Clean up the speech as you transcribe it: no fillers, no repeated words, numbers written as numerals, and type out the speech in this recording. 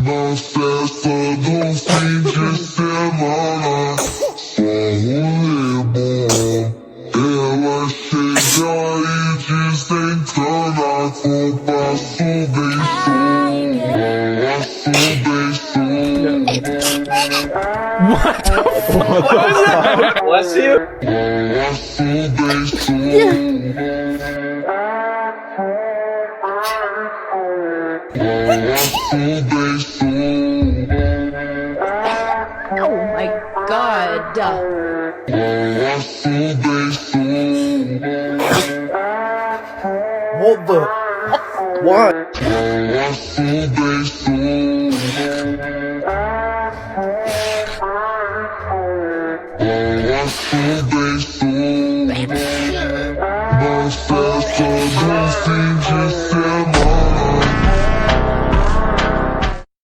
não cessa do fim de semana. Só rolê bom. Ela chega e desencana com passo bem What the fuck was that? Bless you. Oh my god. What the? What?